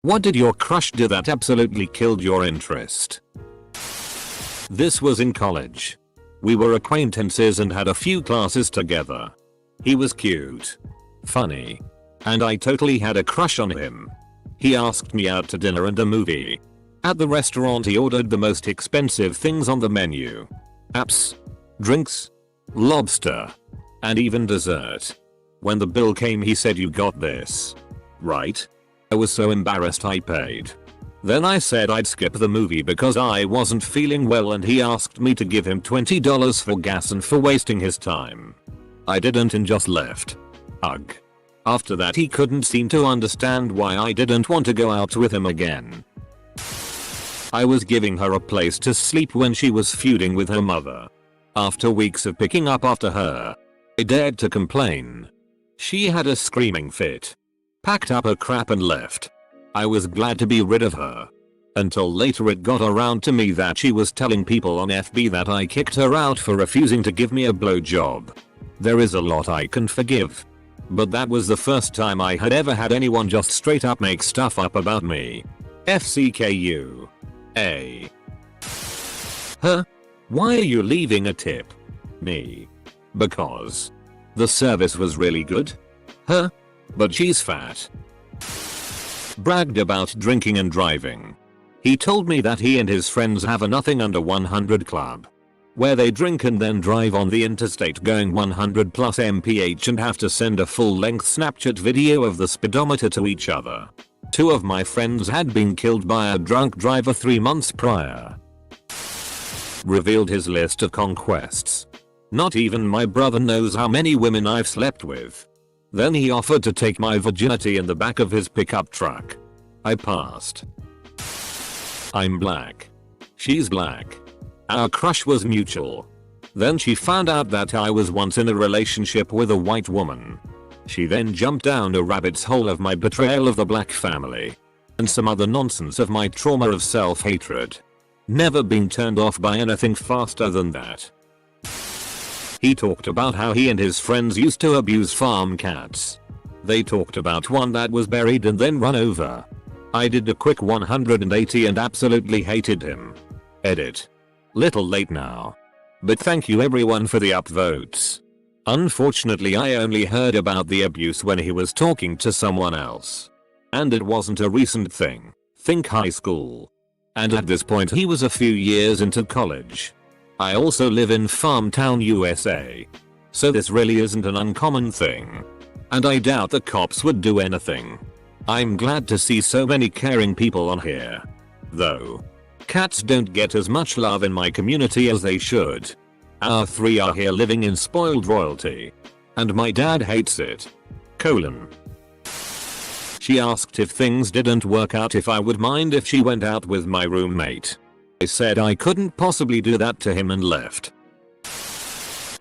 What did your crush do that absolutely killed your interest? This was in college. We were acquaintances and had a few classes together. He was cute, funny, and I totally had a crush on him. He asked me out to dinner and a movie. At the restaurant he ordered the most expensive things on the menu. Apps, drinks, lobster, and even dessert. When the bill came he said, "You got this, right?" I was so embarrassed I paid. Then I said I'd skip the movie because I wasn't feeling well and he asked me to give him $20 for gas and for wasting his time. I didn't and just left. Ugh. After that he couldn't seem to understand why I didn't want to go out with him again. I was giving her a place to sleep when she was feuding with her mother. After weeks of picking up after her, I dared to complain. She had a screaming fit, packed up her crap and left. I was glad to be rid of her. Until later it got around to me that she was telling people on FB that I kicked her out for refusing to give me a blowjob. There is a lot I can forgive, but that was the first time I had ever had anyone just straight up make stuff up about me. FCKU. A. Huh? Why are you leaving a tip? Me. Because the service was really good? Huh? But she's fat. Bragged about drinking and driving. He told me that he and his friends have a nothing under 100 club, where they drink and then drive on the interstate going 100 plus mph and have to send a full-length Snapchat video of the speedometer to each other. 2 of my friends had been killed by a drunk driver 3 months prior. Revealed his list of conquests. Not even my brother knows how many women I've slept with. Then he offered to take my virginity in the back of his pickup truck. I passed. I'm black. She's black. Our crush was mutual. Then she found out that I was once in a relationship with a white woman. She then jumped down a rabbit's hole of my betrayal of the black family and some other nonsense of my trauma of self-hatred. Never been turned off by anything faster than that. He talked about how he and his friends used to abuse farm cats. They talked about one that was buried and then run over. I did a quick 180 and absolutely hated him. Edit. Little late now. But thank you everyone for the upvotes. Unfortunately I only heard about the abuse when he was talking to someone else. And it wasn't a recent thing. Think high school. And at this point he was a few years into college. I also live in Farmtown, USA. So this really isn't an uncommon thing. And I doubt the cops would do anything. I'm glad to see so many caring people on here. Though, cats don't get as much love in my community as they should. Our 3 are here living in spoiled royalty. And my dad hates it. She asked if things didn't work out if I would mind if she went out with my roommate. I said I couldn't possibly do that to him and left.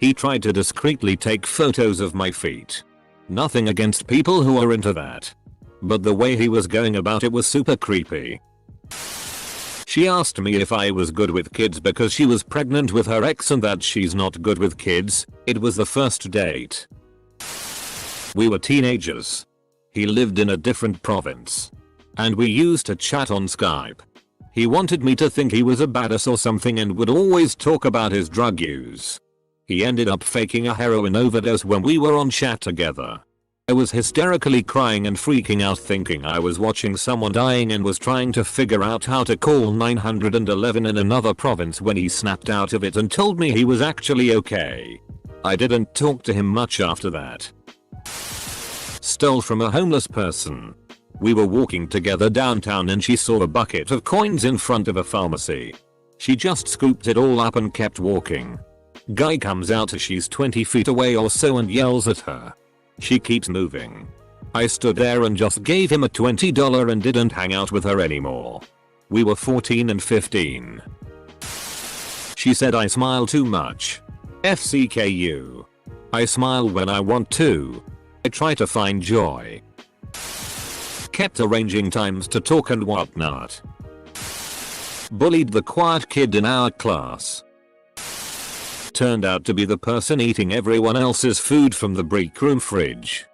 He tried to discreetly take photos of my feet. Nothing against people who are into that. But the way he was going about it was super creepy. She asked me if I was good with kids because she was pregnant with her ex and that she's not good with kids. It was the first date. We were teenagers. He lived in a different province. And we used to chat on Skype. He wanted me to think he was a badass or something and would always talk about his drug use. He ended up faking a heroin overdose when we were on chat together. I was hysterically crying and freaking out thinking I was watching someone dying and was trying to figure out how to call 911 in another province when he snapped out of it and told me he was actually okay. I didn't talk to him much after that. Stole from a homeless person. We were walking together downtown and she saw a bucket of coins in front of a pharmacy. She just scooped it all up and kept walking. Guy comes out as she's 20 feet away or so and yells at her. She keeps moving. I stood there and just gave him a $20 and didn't hang out with her anymore. We were 14 and 15. She said I smile too much. FCKU. I smile when I want to. I try to find joy. Kept arranging times to talk and whatnot. Bullied the quiet kid in our class. Turned out to be the person eating everyone else's food from the break room fridge.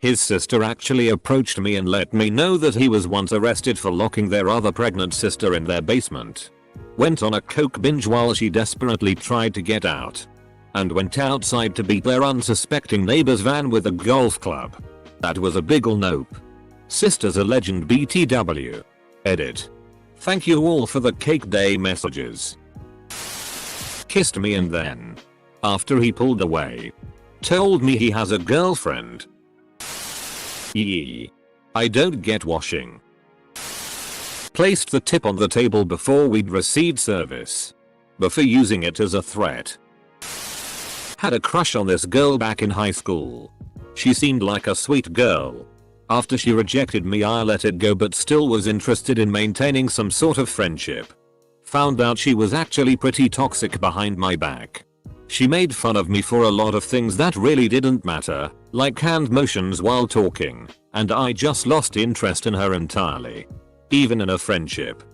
His sister actually approached me and let me know that he was once arrested for locking their other pregnant sister in their basement. Went on a coke binge while she desperately tried to get out. And went outside to beat their unsuspecting neighbor's van with a golf club. That was a big ol' nope. Sister's a legend BTW. Edit. Thank you all for the cake day messages. Kissed me and then, after he pulled away, told me he has a girlfriend. Yee. I don't get washing. Placed the tip on the table before we'd received service. Before using it as a threat. Had a crush on this girl back in high school. She seemed like a sweet girl. After she rejected me I let it go but still was interested in maintaining some sort of friendship. Found out she was actually pretty toxic behind my back. She made fun of me for a lot of things that really didn't matter, like hand motions while talking, and I just lost interest in her entirely. Even in a friendship.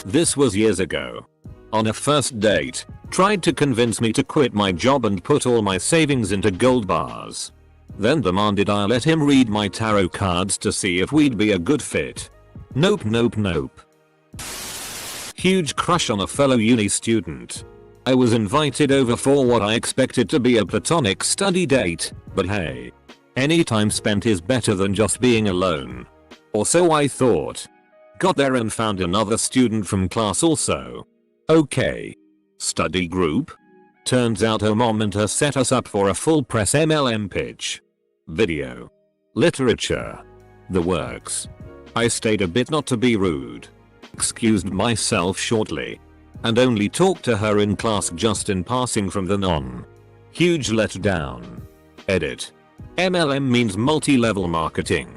This was years ago. On a first date, tried to convince me to quit my job and put all my savings into gold bars. Then demanded I let him read my tarot cards to see if we'd be a good fit. Nope nope nope. Huge crush on a fellow uni student. I was invited over for what I expected to be a platonic study date, but hey. Any time spent is better than just being alone. Or so I thought. Got there and found another student from class also. Okay. Study group? Turns out her mom and her set us up for a full press MLM pitch. Video. Literature. The works. I stayed a bit not to be rude. Excused myself shortly. And only talked to her in class just in passing from then on. Huge letdown. Edit. MLM means multi-level marketing.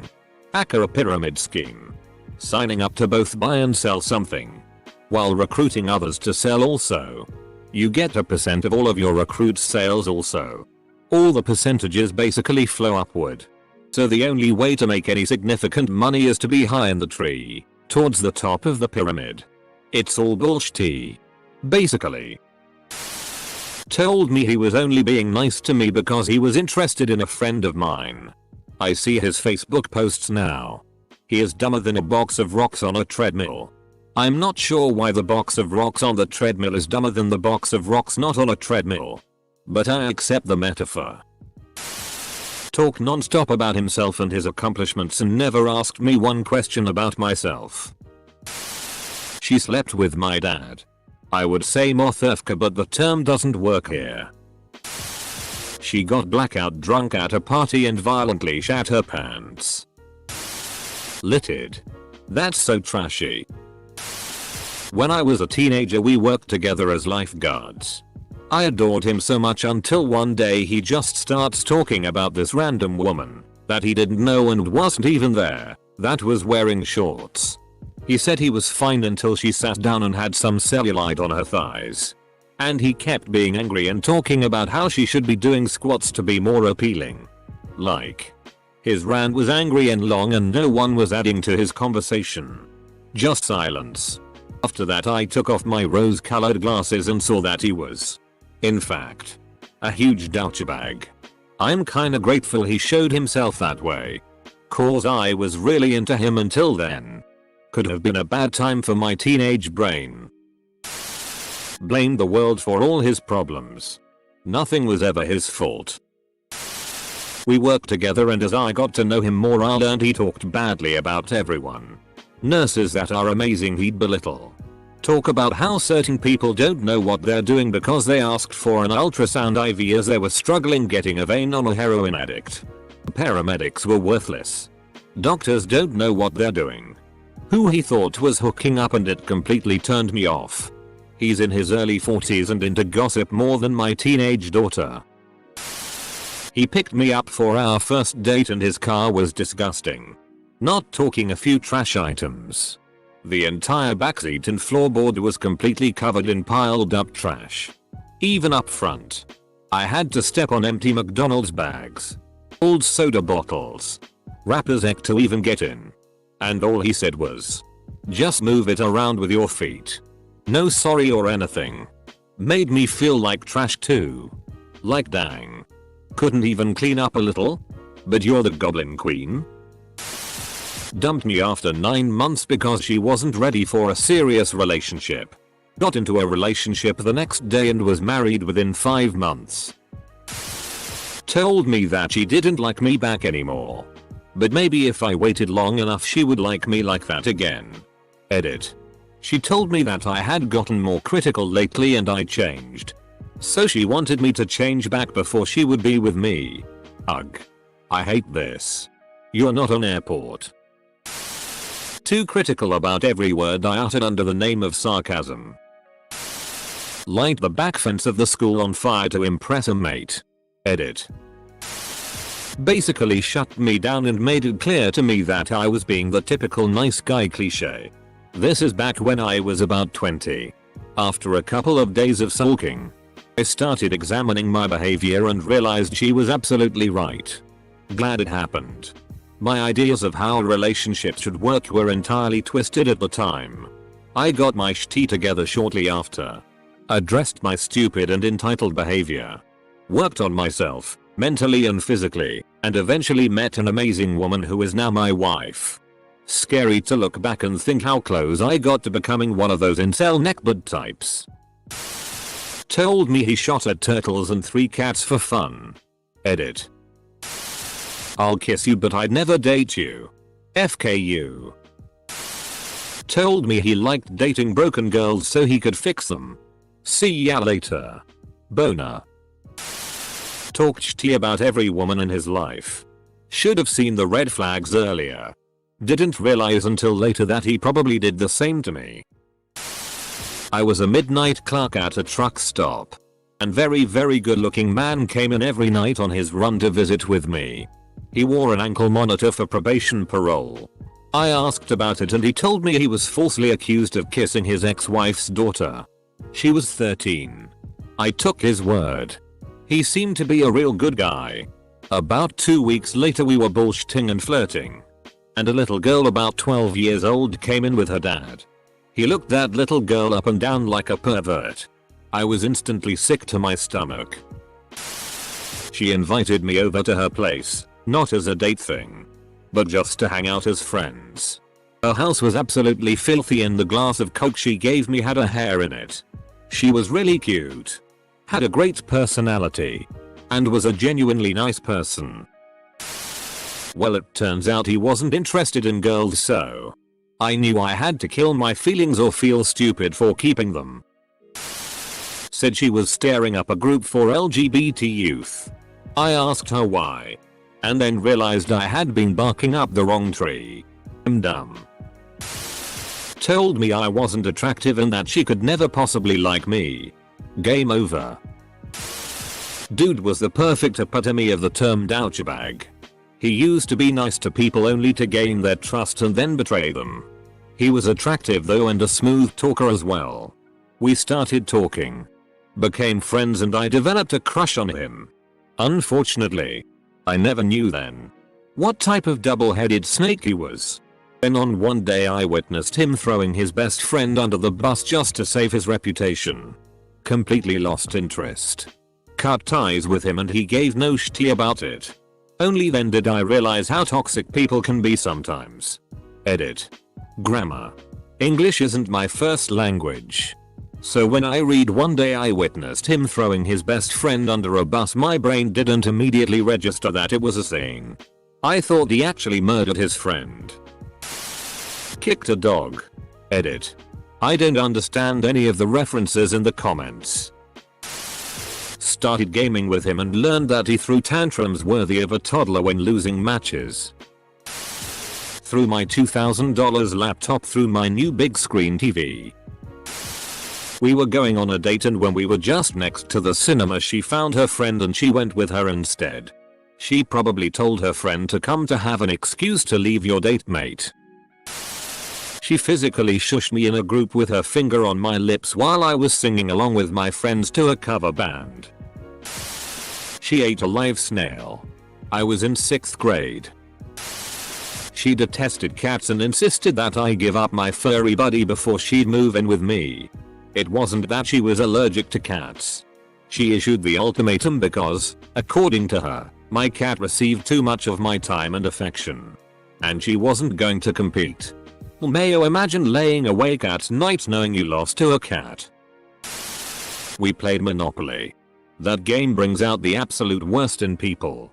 Hacker a pyramid scheme. Signing up to both buy and sell something. While recruiting others to sell also. You get a percent of all of your recruits' sales also. All the percentages basically flow upward. So the only way to make any significant money is to be high in the tree, towards the top of the pyramid. It's all bullshit. Basically. Told me he was only being nice to me because he was interested in a friend of mine. I see his Facebook posts now. He is dumber than a box of rocks on a treadmill. I'm not sure why the box of rocks on the treadmill is dumber than the box of rocks not on a treadmill. But I accept the metaphor. Talk non-stop about himself and his accomplishments and never asked me one question about myself. She slept with my dad. I would say Mothurfka but the term doesn't work here. She got blackout drunk at a party and violently shat her pants. Litted. That's so trashy. When I was a teenager we worked together as lifeguards. I adored him so much until one day he just starts talking about this random woman that he didn't know and wasn't even there, that was wearing shorts. He said he was fine until she sat down and had some cellulite on her thighs. And he kept being angry and talking about how she should be doing squats to be more appealing. Like. His rant was angry and long and no one was adding to his conversation. Just silence. After that I took off my rose-colored glasses and saw that he was, in fact, a huge douchebag. I'm kinda grateful he showed himself that way. Cause I was really into him until then. Could have been a bad time for my teenage brain. Blamed the world for all his problems. Nothing was ever his fault. We worked together and as I got to know him more I learned he talked badly about everyone. Nurses that are amazing he'd belittle. Talk about how certain people don't know what they're doing because they asked for an ultrasound IV as they were struggling getting a vein on a heroin addict. Paramedics were worthless. Doctors don't know what they're doing. Who he thought was hooking up and it completely turned me off. He's in his early 40s and into gossip more than my teenage daughter. He picked me up for our first date and his car was disgusting. Not talking a few trash items. The entire backseat and floorboard was completely covered in piled up trash. Even up front. I had to step on empty McDonald's bags. Old soda bottles. Wrappers egg to even get in. And all he said was, just move it around with your feet. No sorry or anything. Made me feel like trash too. Like dang. Couldn't even clean up a little? But you're the Goblin Queen? Dumped me after 9 months because she wasn't ready for a serious relationship. Got into a relationship the next day and was married within 5 months. Told me that she didn't like me back anymore. But maybe if I waited long enough she would like me like that again. Edit. She told me that I had gotten more critical lately and I changed. So she wanted me to change back before she would be with me. Ugh. I hate this. You're not an airport. Too critical about every word I uttered under the name of sarcasm. Light the back fence of the school on fire to impress a mate. Edit. Basically shut me down and made it clear to me that I was being the typical nice guy cliche. This is back when I was about 20. After a couple of days of sulking, I started examining my behavior and realized she was absolutely right. Glad it happened. My ideas of how relationships should work were entirely twisted at the time. I got my shit together shortly after. Addressed my stupid and entitled behavior. Worked on myself, mentally and physically, and eventually met an amazing woman who is now my wife. Scary to look back and think how close I got to becoming one of those incel neckbud types. Told me he shot at turtles and 3 cats for fun. Edit. I'll kiss you but I'd never date you. FKU. Told me he liked dating broken girls so he could fix them. See ya later. Boner. Talked shitty about every woman in his life. Should have seen the red flags earlier. Didn't realize until later that he probably did the same to me. I was a midnight clerk at a truck stop. And very good looking man came in every night on his run to visit with me. He wore an ankle monitor for probation parole. I asked about it and he told me he was falsely accused of kissing his ex-wife's daughter. She was 13. I took his word. He seemed to be a real good guy. About 2 weeks later we were bullshitting and flirting. And a little girl about 12 years old came in with her dad. He looked that little girl up and down like a pervert. I was instantly sick to my stomach. She invited me over to her place, not as a date thing, but just to hang out as friends. Her house was absolutely filthy and the glass of Coke she gave me had a hair in it. She was really cute. Had a great personality. And was a genuinely nice person. Well, it turns out he wasn't interested in girls, so I knew I had to kill my feelings or feel stupid for keeping them. Said she was staring up a group for LGBT youth. I asked her why. And then realized I had been barking up the wrong tree. I'm dumb. Told me I wasn't attractive and that she could never possibly like me. Game over. Dude was the perfect epitome of the term douchebag. He used to be nice to people only to gain their trust and then betray them. He was attractive though and a smooth talker as well. We started talking. Became friends and I developed a crush on him. Unfortunately, I never knew then what type of double-headed snake he was. Then on one day I witnessed him throwing his best friend under the bus just to save his reputation. Completely lost interest. Cut ties with him and he gave no shit about it. Only then did I realize how toxic people can be sometimes. Edit. Grammar. English isn't my first language. So when I read one day I witnessed him throwing his best friend under a bus, my brain didn't immediately register that it was a saying. I thought he actually murdered his friend. Kicked a dog. Edit. I don't understand any of the references in the comments. Started gaming with him and learned that he threw tantrums worthy of a toddler when losing matches. Threw my $2,000 laptop through my new big screen TV. We were going on a date and when we were just next to the cinema she found her friend and she went with her instead. She probably told her friend to come to have an excuse to leave your date mate. She physically shushed me in a group with her finger on my lips while I was singing along with my friends to a cover band. She ate a live snail. I was in 6th grade. She detested cats and insisted that I give up my furry buddy before she'd move in with me. It wasn't that she was allergic to cats. She issued the ultimatum because, according to her, My cat received too much of my time and affection. And she wasn't going to compete. Mayo, imagine laying awake at night knowing you lost to a cat. We played Monopoly. That game brings out the absolute worst in people.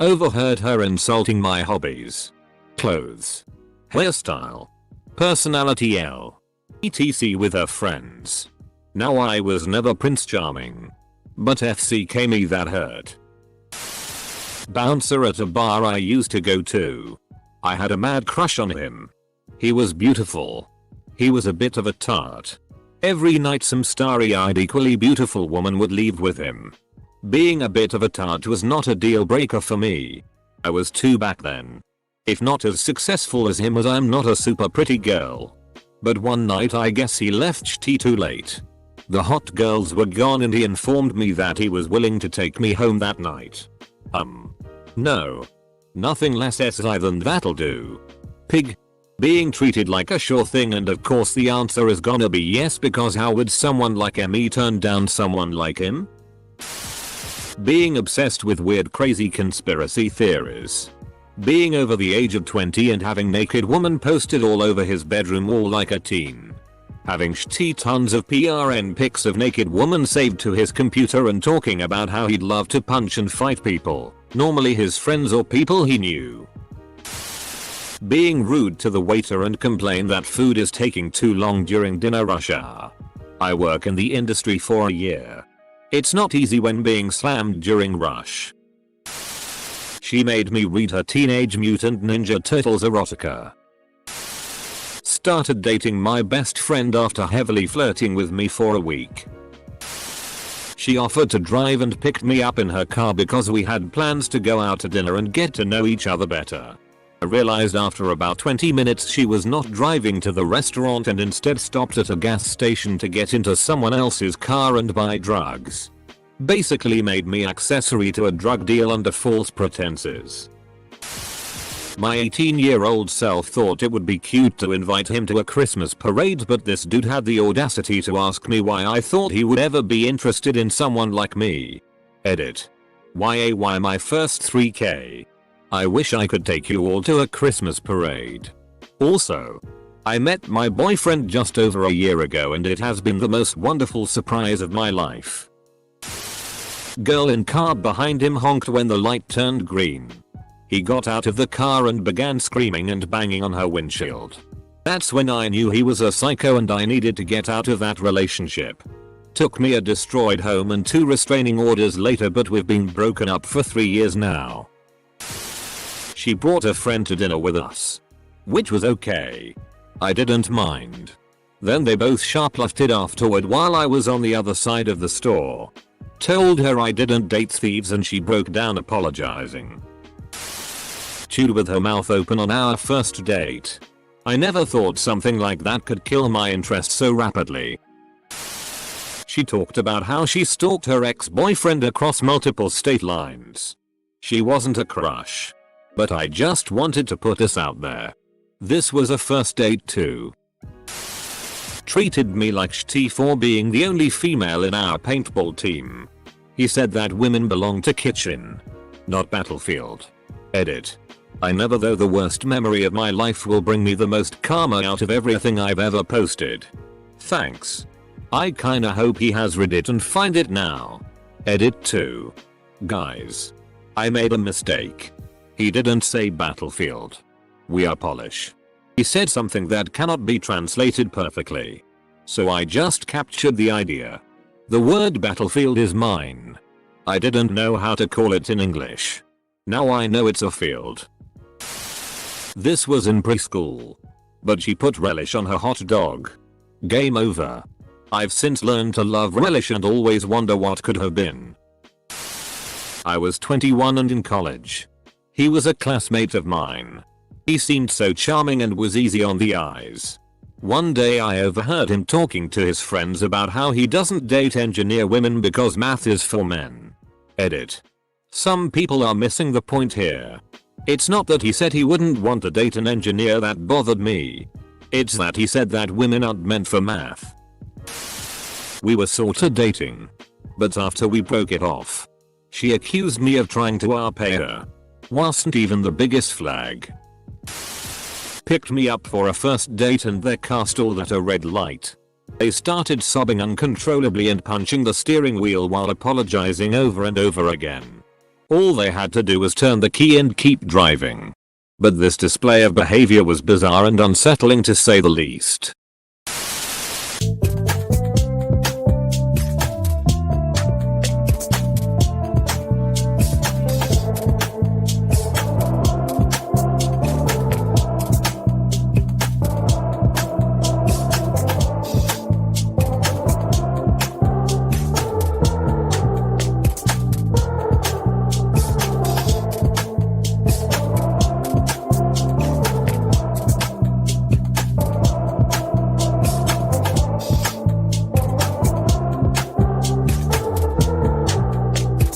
Overheard her insulting my hobbies. Clothes. Hairstyle. Personality etc. with her friends. Now I was never Prince Charming. But FCK me that hurt. Bouncer at a bar I used to go to. I had a mad crush on him. He was beautiful. He was a bit of a tart. Every night some starry-eyed equally beautiful woman would leave with him. Being a bit of a tart was not a deal breaker for me. I was too back then. If not as successful as him, as I'm not a super pretty girl. But one night I guess he left too late. The hot girls were gone and he informed me that he was willing to take me home that night. No. Nothing less SI than that'll do. Pig. Being treated like a sure thing, and of course the answer is gonna be yes, because how would someone like me turn down someone like him? Being obsessed with weird crazy conspiracy theories. Being over the age of 20 and having naked woman posted all over his bedroom wall like a teen. Having tons of PRN pics of naked woman saved to his computer and talking about how he'd love to punch and fight people, normally his friends or people he knew. Being rude to the waiter and complain that food is taking too long during dinner rush hour. I work in the industry for a year. It's not easy when being slammed during rush. She made me read her Teenage Mutant Ninja Turtles erotica. Started dating my best friend after heavily flirting with me for a week. She offered to drive and picked me up in her car because we had plans to go out to dinner and get to know each other better. I realized after about 20 minutes she was not driving to the restaurant and instead stopped at a gas station to get into someone else's car and buy drugs. Basically made me accessory to a drug deal under false pretenses. My 18-year-old self thought it would be cute to invite him to a Christmas parade, but this dude had the audacity to ask me why I thought he would ever be interested in someone like me. Edit. Why my first 3k. I wish I could take you all to a Christmas parade. Also, I met my boyfriend just over a year ago and it has been the most wonderful surprise of my life. Girl in car behind him honked when the light turned green. He got out of the car and began screaming and banging on her windshield. That's when I knew he was a psycho and I needed to get out of that relationship. Took me a destroyed home and 2 restraining orders later, but we've been broken up for 3 years now. She brought a friend to dinner with us. Which was okay. I didn't mind. Then they both shoplifted afterward while I was on the other side of the store. Told her I didn't date thieves and she broke down apologizing. Chewed with her mouth open on our first date. I never thought something like that could kill my interest so rapidly. She talked about how she stalked her ex-boyfriend across multiple state lines. She wasn't a crush. But I just wanted to put this out there. This was a first date too. Treated me like shit for being the only female in our paintball team. He said that women belong to kitchen, not battlefield. Edit. I never, though the worst memory of my life will bring me the most karma out of everything I've ever posted. Thanks. I kinda hope he has read it and find it now. Edit 2. Guys. I made a mistake. He didn't say battlefield. We are Polish. He said something that cannot be translated perfectly. So I just captured the idea. The word battlefield is mine. I didn't know how to call it in English. Now I know it's a field. This was in preschool. But she put relish on her hot dog. Game over. I've since learned to love relish and always wonder what could have been. I was 21 and in college. He was a classmate of mine. He seemed so charming and was easy on the eyes. One day I overheard him talking to his friends about how he doesn't date engineer women because math is for men. Edit. Some people are missing the point here. It's not that he said he wouldn't want to date an engineer that bothered me. It's that he said that women aren't meant for math. We were sorta dating. But after we broke it off, She accused me of trying to pay her. Wasn't even the biggest flag. Picked me up for a first date and their car stalled at a red light. They started sobbing uncontrollably and punching the steering wheel while apologizing over and over again. All they had to do was turn the key and keep driving. But this display of behavior was bizarre and unsettling to say the least.